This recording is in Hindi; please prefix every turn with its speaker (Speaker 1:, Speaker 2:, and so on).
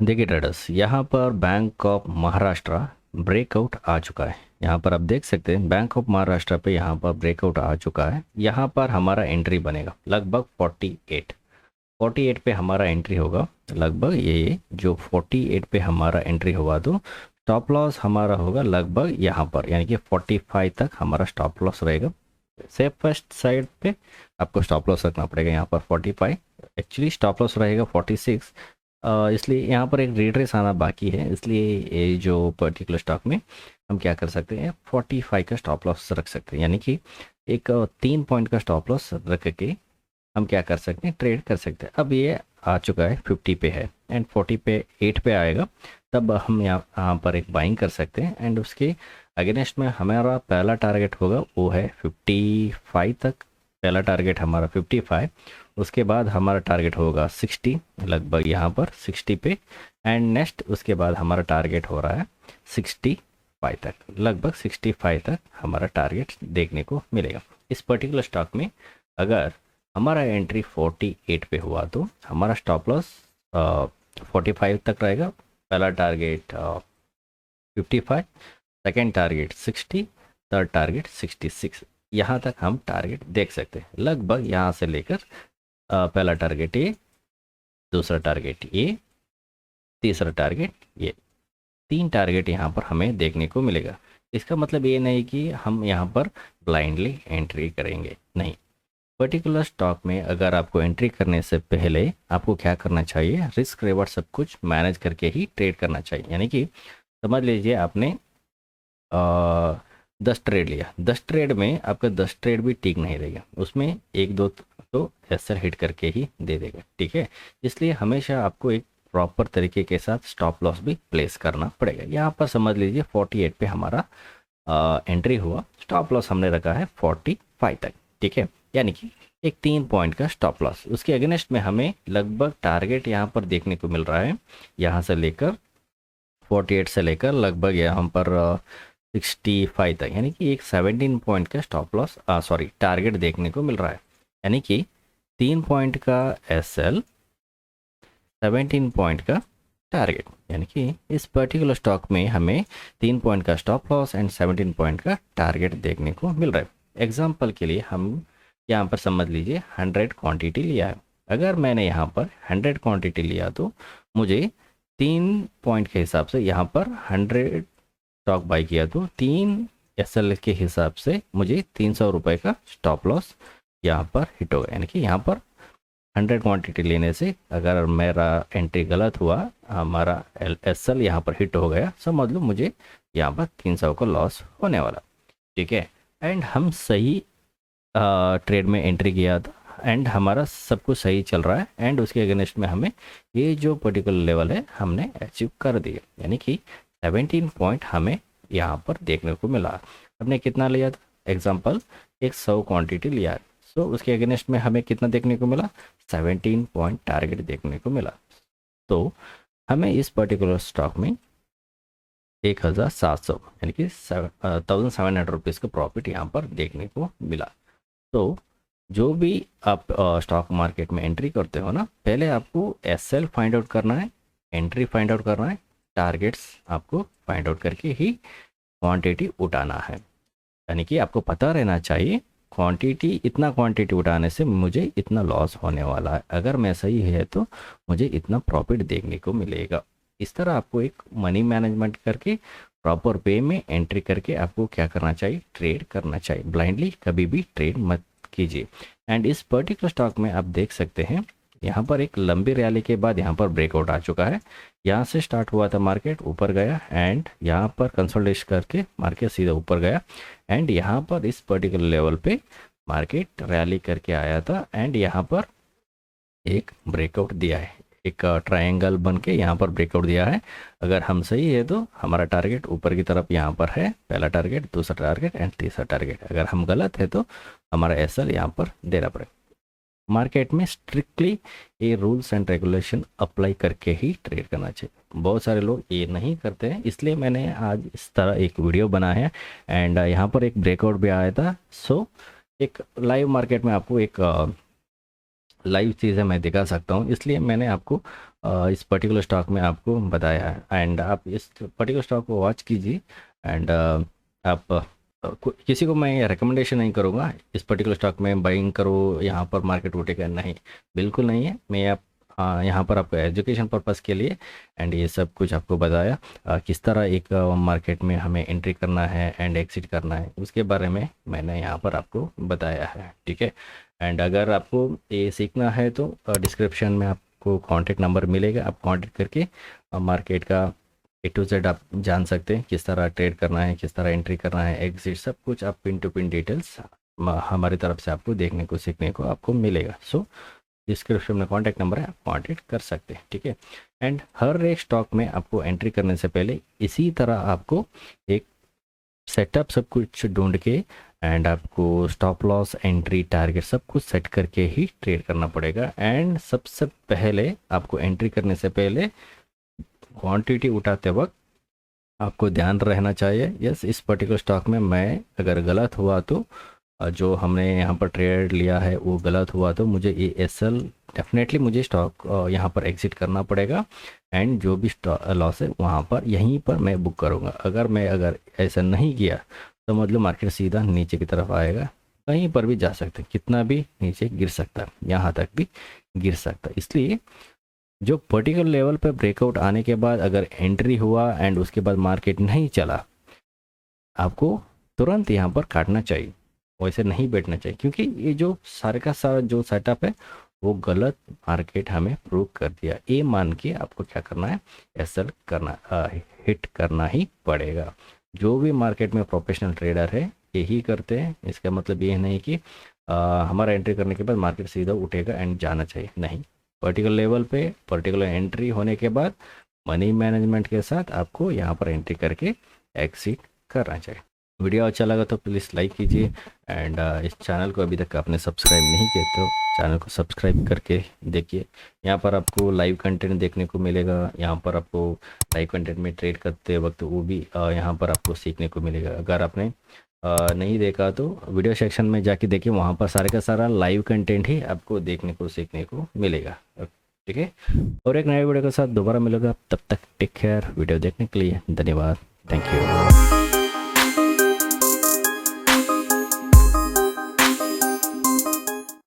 Speaker 1: देखिए ट्रेडर्स, यहाँ पर बैंक ऑफ महाराष्ट्र ब्रेकआउट आ चुका है। यहाँ पर आप देख सकते हैं बैंक ऑफ महाराष्ट्र पे यहाँ पर ब्रेकआउट आ चुका है। यहाँ पर हमारा एंट्री बनेगा लगभग 48 पे हमारा एंट्री होगा। लगभग ये जो 48 पे हमारा एंट्री हुआ तो स्टॉप लॉस हमारा होगा लगभग यहाँ पर, यानी कि 45 तक हमारा स्टॉप लॉस रहेगा। सेफेस्ट साइड पे आपको स्टॉप लॉस रखना पड़ेगा यहाँ पर 45। एक्चुअली स्टॉप लॉस रहेगा 46। इसलिए यहाँ पर एक रिट्रेस आना बाकी है, इसलिए ये जो पर्टिकुलर स्टॉक में हम क्या कर सकते हैं 45 का स्टॉप लॉस रख सकते हैं, यानी कि एक 3 पॉइंट का स्टॉप लॉस रख के हम क्या कर सकते हैं ट्रेड कर सकते हैं। अब ये आ चुका है 50 पे है एंड 40 पे 8 पे आएगा, तब हम यहाँ पर एक बाइंग कर सकते हैं। एंड उसके अगेंस्ट में हमारा पहला टारगेट होगा वो है 55 तक। पहला टारगेट हमारा 55, उसके बाद हमारा टारगेट होगा 60, लगभग यहाँ पर 60 पे। एंड नेक्स्ट उसके बाद हमारा टारगेट हो रहा है 65 तक, लगभग 65 तक हमारा टारगेट देखने को मिलेगा। इस पर्टिकुलर स्टॉक में अगर हमारा एंट्री 48 पे हुआ तो हमारा स्टॉप लॉस 45 तक रहेगा। पहला target 55, second target 60, third target 66। यहाँ तक हम टारगेट देख सकते हैं। लगभग यहाँ से लेकर पहला टारगेट ये, दूसरा टारगेट ये, तीसरा टारगेट ये, 3 टारगेट यहाँ पर हमें देखने को मिलेगा। इसका मतलब ये नहीं कि हम यहाँ पर ब्लाइंडली एंट्री करेंगे, नहीं। पर्टिकुलर स्टॉक में अगर आपको एंट्री करने से पहले आपको क्या करना चाहिए, रिस्क रिवॉर्ड सब कुछ मैनेज करके ही ट्रेड करना चाहिए। यानी कि समझ लीजिए आपने 10 ट्रेड लिया, 10 ट्रेड में आपका 10 ट्रेड भी ठीक नहीं रहेगा, उसमें एक दो तो एसएल हिट करके ही दे देगा, ठीक है। इसलिए हमेशा आपको एक प्रॉपर तरीके के साथ स्टॉप लॉस भी प्लेस करना पड़ेगा। यहाँ पर समझ लीजिए 48 पे हमारा एंट्री हुआ, स्टॉप लॉस हमने रखा है 45 तक, ठीक है। यानी कि एक 3 पॉइंट का स्टॉप लॉस। उसके अगेंस्ट में हमें लगभग टारगेट यहाँ पर देखने को मिल रहा है, यहाँ से लेकर 48 से लेकर लगभग यहाँ पर 65 तक, यानी कि एक 17 पॉइंट का स्टॉप लॉस सॉरी टारगेट देखने को मिल रहा है। यानी कि 3 पॉइंट का एसएल, 17 पॉइंट का टारगेट, यानी कि इस पर्टिकुलर स्टॉक में हमें 3 पॉइंट का स्टॉप लॉस एंड 17 पॉइंट का टारगेट देखने को मिल रहा है। एग्जाम्पल के लिए हम यहाँ पर समझ लीजिए 100 क्वांटिटी लिया है। अगर मैंने यहाँ पर 100 क्वांटिटी लिया तो मुझे 3 पॉइंट के हिसाब से यहाँ पर 100 स्टॉक बाई किया तो 3 एसएल के हिसाब से मुझे 300 रुपये का स्टॉप लॉस यहाँ पर हिट होगा। यानी कि यहाँ पर 100 क्वांटिटी लेने से अगर मेरा एंट्री गलत हुआ, हमारा एसएल यहाँ पर हिट हो गया, समझ लो मुझे यहाँ पर 300 का लॉस होने वाला, ठीक है। एंड हम सही ट्रेड में एंट्री किया था एंड हमारा सब कुछ सही चल रहा है एंड उसके अगेंस्ट में हमें ये जो पर्टिकुलर लेवल है हमने अचीव कर दिया। यानी कि 17 पॉइंट हमें यहाँ पर देखने को मिला। हमने कितना लिया था, एग्जांपल 100 क्वांटिटी लिया, सो उसके अगेंस्ट में हमें कितना देखने को मिला, 17 पॉइंट टारगेट देखने को मिला। तो हमें इस पर्टिकुलर स्टॉक में 1700 यानी कि 1700 रुपीज़ का प्रॉफिट यहाँ पर देखने को मिला। तो जो भी आप स्टॉक मार्केट में एंट्री करते हो ना, पहले आपको एसएल फाइंड आउट करना है, एंट्री फाइंड आउट करना है, टारगेट्स आपको फाइंड आउट करके ही क्वांटिटी उठाना है। यानी कि आपको पता रहना चाहिए क्वांटिटी, इतना क्वांटिटी उठाने से मुझे इतना लॉस होने वाला है, अगर मैं सही है तो मुझे इतना प्रॉफिट देखने को मिलेगा। इस तरह आपको एक मनी मैनेजमेंट करके प्रॉपर वे में एंट्री करके आपको क्या करना चाहिए, ट्रेड करना चाहिए। ब्लाइंडली कभी भी ट्रेड मत कीजिए। एंड इस पर्टिकुलर स्टॉक में आप देख सकते हैं यहाँ पर एक लंबी रैली के बाद यहाँ पर ब्रेकआउट आ चुका है। यहाँ से स्टार्ट हुआ था मार्केट, ऊपर गया एंड यहाँ पर कंसोलिडेट करके मार्केट सीधा ऊपर गया एंड यहाँ पर इस पर्टिकुलर लेवल पे मार्केट रैली करके आया था एंड यहाँ पर एक ब्रेकआउट दिया है, एक ट्रायंगल बन के यहाँ पर ब्रेकआउट दिया है। अगर हम सही है तो हमारा टारगेट ऊपर की तरफ यहाँ पर है, पहला टारगेट, दूसरा टारगेट एंड तीसरा टारगेट। अगर हम गलत है तो हमारा एसएल यहाँ पर देना पड़ेगा। मार्केट में स्ट्रिक्टली ये रूल्स एंड रेगुलेशन अप्लाई करके ही ट्रेड करना चाहिए। बहुत सारे लोग ये नहीं करते हैं, इसलिए मैंने आज इस तरह एक वीडियो बनाया है एंड यहाँ पर एक ब्रेकआउट भी आया था। सो एक लाइव मार्केट में आपको एक लाइव चीज़ें मैं दिखा सकता हूँ, इसलिए मैंने आपको इस पर्टिकुलर स्टॉक में आपको बताया है। एंड आप इस पर्टिकुलर स्टॉक को वॉच कीजिए। एंड आप किसी को मैं रिकमेंडेशन नहीं करूँगा इस पर्टिकुलर स्टॉक में बाइंग करो, यहाँ पर मार्केट उठेगा, नहीं, बिल्कुल नहीं है। मैं आप यहाँ पर आपको एजुकेशन पर्पज़ के लिए एंड ये सब कुछ आपको बताया किस तरह एक मार्केट में हमें एंट्री करना है एंड एग्जिट करना है, उसके बारे में मैंने यहाँ पर आपको बताया है, ठीक है। एंड अगर आपको ये सीखना है तो डिस्क्रिप्शन में आपको कॉन्टेक्ट नंबर मिलेगा, आप कॉन्टेक्ट करके मार्केट का A to Z आप जान सकते हैं, किस तरह ट्रेड करना है, किस तरह एंट्री करना है, एग्जिट, सब कुछ आप पिन टू पिन डिटेल्स हमारी तरफ से आपको देखने को सीखने को आपको मिलेगा। सो डिस्क्रिप्शन में कॉन्टैक्ट नंबर है, आप कॉन्टैक्ट कर सकते हैं, ठीक है। एंड हर एक स्टॉक में आपको एंट्री करने से पहले इसी तरह आपको एक सेटअप सब कुछ ढूंढ के एंड आपको स्टॉप लॉस, एंट्री, टारगेट सब कुछ सेट करके ही ट्रेड करना पड़ेगा। एंड सबसे पहले आपको एंट्री करने से पहले क्वांटिटी उठाते वक्त आपको ध्यान रहना चाहिए, यस इस पर्टिकुलर स्टॉक में मैं अगर गलत हुआ तो जो हमने यहाँ पर ट्रेड लिया है वो गलत हुआ तो मुझे ये एसएल डेफिनेटली मुझे स्टॉक यहाँ पर एग्जिट करना पड़ेगा। एंड जो भी लॉस है वहाँ पर यहीं पर मैं बुक करूँगा। अगर ऐसा नहीं किया तो मतलब मार्केट सीधा नीचे की तरफ आएगा, कहीं पर भी जा सकता है, कितना भी नीचे गिर सकता है, यहाँ तक भी गिर सकता है। इसलिए जो पर्टिकुलर लेवल पर ब्रेकआउट आने के बाद अगर एंट्री हुआ एंड उसके बाद मार्केट नहीं चला, आपको तुरंत यहाँ पर काटना चाहिए, वैसे नहीं बैठना चाहिए, क्योंकि ये जो सारे का सारा जो सेटअप है वो गलत मार्केट हमें प्रूव कर दिया। ये मान के आपको क्या करना है, एसएल करना, हिट करना ही पड़ेगा। जो भी मार्केट में प्रोफेशनल ट्रेडर है यही करते हैं। इसका मतलब ये नहीं कि हमारा एंट्री करने के बाद मार्केट सीधा उठेगा एंड जाना चाहिए, नहीं। पर्टिकुलर लेवल पे पर्टिकुलर एंट्री होने के बाद मनी मैनेजमेंट के साथ आपको यहाँ पर एंट्री करके एग्जिट करना चाहिए। वीडियो अच्छा लगा तो प्लीज़ लाइक कीजिए। एंड इस चैनल को अभी तक आपने सब्सक्राइब नहीं किया तो चैनल को सब्सक्राइब करके देखिए। यहाँ पर आपको लाइव कंटेंट देखने को मिलेगा, यहाँ पर आपको लाइव कंटेंट में ट्रेड करते वक्त वो भी यहाँ पर आपको सीखने को मिलेगा। अगर आपने नहीं देखा तो वीडियो सेक्शन में जाके देखिए, वहाँ पर सारे का सारा लाइव कंटेंट ही आपको देखने को सीखने को मिलेगा, ठीक है। और एक नए वीडियो के साथ दोबारा मिलेगा, तब तक टेक केयर। वीडियो देखने के लिए धन्यवाद, थैंक यू।